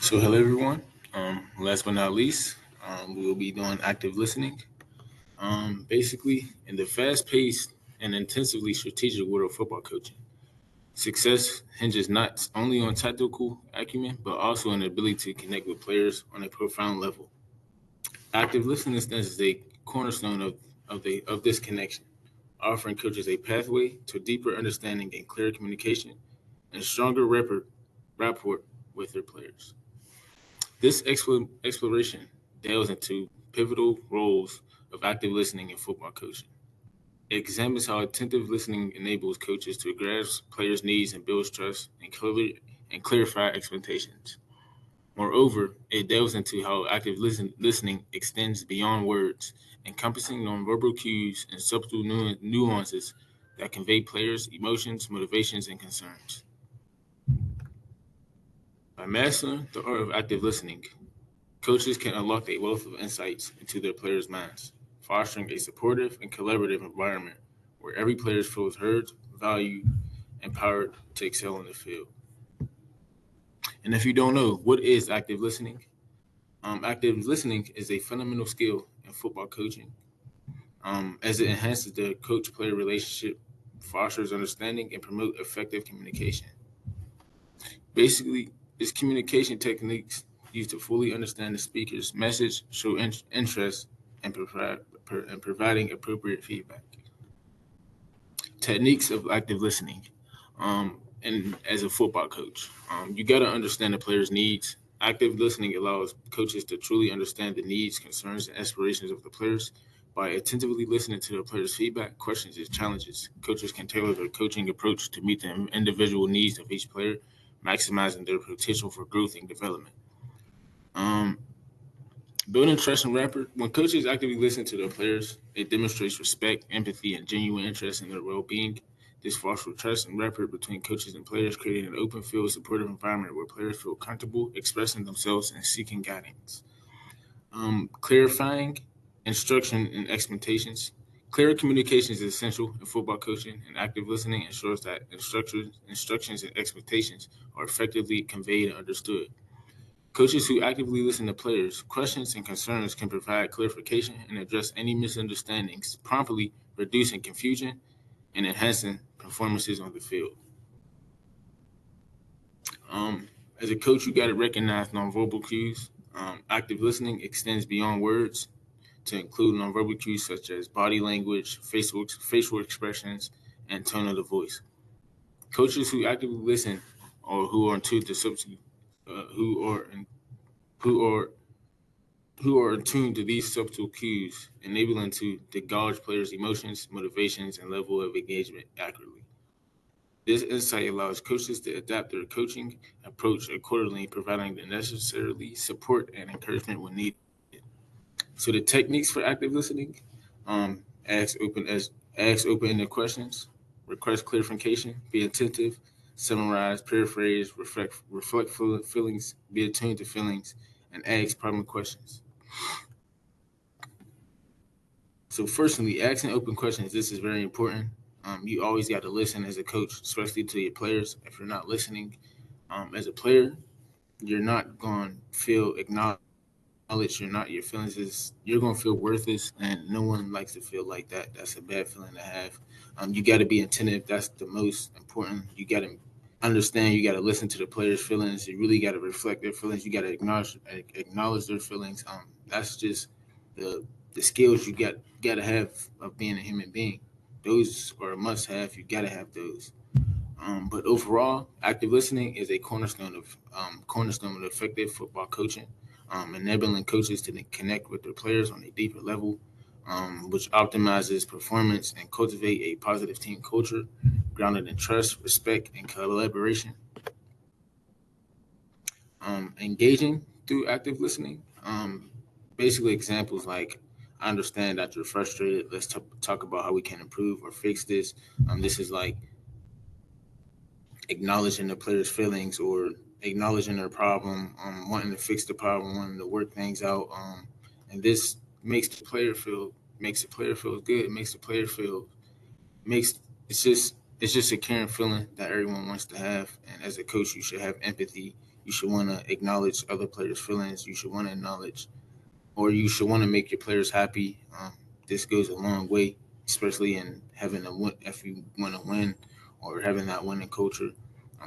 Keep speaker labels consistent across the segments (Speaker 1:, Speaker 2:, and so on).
Speaker 1: So, hello everyone. Last but not least, we will be doing active listening. Basically, in the fast-paced and intensively strategic world of football coaching, success hinges not only on tactical acumen but also on the ability to connect with players on a profound level. Active listening stands as a cornerstone of this connection, offering coaches a pathway to deeper understanding and clearer communication and stronger rapport with their players. This exploration delves into pivotal roles of active listening in football coaching. It examines how attentive listening enables coaches to grasp players' needs and builds trust and clarify expectations. Moreover, it delves into how listening extends beyond words, encompassing nonverbal cues and subtle nuances that convey players' emotions, motivations, and concerns. By mastering the art of active listening, coaches can unlock a wealth of insights into their players' minds, fostering a supportive and collaborative environment where every player feels heard, valued, and empowered to excel in the field. And if you don't know, what is active listening? Active listening is a fundamental skill in football coaching, as it enhances the coach-player relationship, fosters understanding, and promote effective communication. Basically, it's communication techniques used to fully understand the speaker's message, show interest, and providing appropriate feedback. Techniques of active listening. And as a football coach, you got to understand the player's needs. Active listening allows coaches to truly understand the needs, concerns, and aspirations of the players. By attentively listening to the players' feedback, questions, and challenges, coaches can tailor their coaching approach to meet the individual needs of each player, maximizing their potential for growth and development. Um, Building trust and rapport. When coaches actively listen to their players, it demonstrates respect, empathy, and genuine interest in their well-being. This fosters trust and rapport between coaches and players, creating an open field, supportive environment where players feel comfortable expressing themselves and seeking guidance. Clarifying instruction and expectations. Clear communication is essential in football coaching, and active listening ensures that instructions and expectations are effectively conveyed and understood. Coaches who actively listen to players' questions and concerns can provide clarification and address any misunderstandings, promptly reducing confusion and enhancing performances on the field. As a coach, you got to recognize nonverbal cues. Active listening extends beyond words to include nonverbal cues such as body language, facial expressions, and tone of the voice. Coaches who actively listen or who are tuned to who are who are attuned to these subtle cues, enabling to gauge players' emotions, motivations, and level of engagement accurately. This insight allows coaches to adapt their coaching approach accordingly, providing the necessary support and encouragement when needed. So the techniques for active listening, ask open-ended questions, request clarification, be attentive, summarize, paraphrase, reflect feelings, be attuned to feelings, and ask primary questions. So, firstly, asking open questions. This is very important. You always got to listen as a coach, especially to your players. If you're not listening as a player, you're not going to feel acknowledged. Your feelings is you're going to feel worthless, and no one likes to feel like that. That's a bad feeling to have. You got to be attentive. That's the most important. You got to understand. You got to listen to the players' feelings. You really got to reflect their feelings. You got to acknowledge their feelings. That's just the skills you got to have of being a human being. Those are a must have. You got to have those. But overall, active listening is a cornerstone of effective football coaching, enabling coaches to connect with their players on a deeper level, which optimizes performance and cultivate a positive team culture grounded in trust, respect, and collaboration. Engaging through active listening. Basically, examples like I understand that you're frustrated. Let's talk about how we can improve or fix this. This is like acknowledging the player's feelings or acknowledging their problem, wanting to fix the problem, wanting to work things out. And this makes the player feel good. It makes the player feel makes it's just a caring feeling that everyone wants to have. And as a coach, you should have empathy You should want to acknowledge other players' feelings. You should want to acknowledge, or you should want to make your players happy. This goes a long way, especially in having a win, if you want to win, or having that winning culture.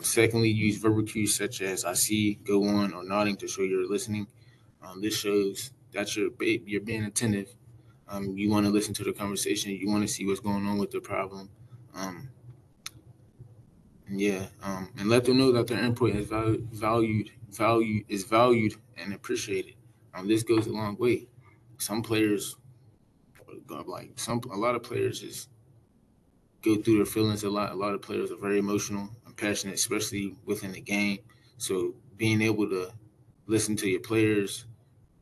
Speaker 1: Secondly, use verbal cues such as "I see," "Go on," or nodding to show you're listening. This shows that you're being attentive. You want to listen to the conversation. You want to see what's going on with the problem. Um, and let them know that their input is valued and appreciated. This goes a long way. Some players, a lot of players just go through their feelings a lot. A lot of players are very emotional and passionate, especially within the game. So being able to listen to your players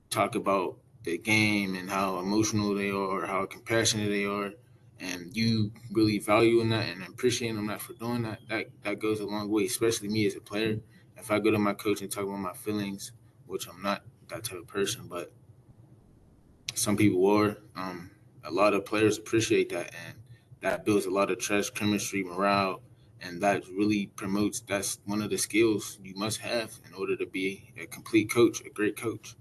Speaker 1: talk about the game and how emotional they are, or how compassionate they are, and you really valuing that and appreciating them not for doing that, that goes a long way. Especially me as a player, if I go to my coach and talk about my feelings, which I'm not that type of person, but some people are. A lot of players appreciate that, and that builds a lot of trust, chemistry, morale, and that really promotes. That's one of the skills you must have in order to be a complete coach, a great coach.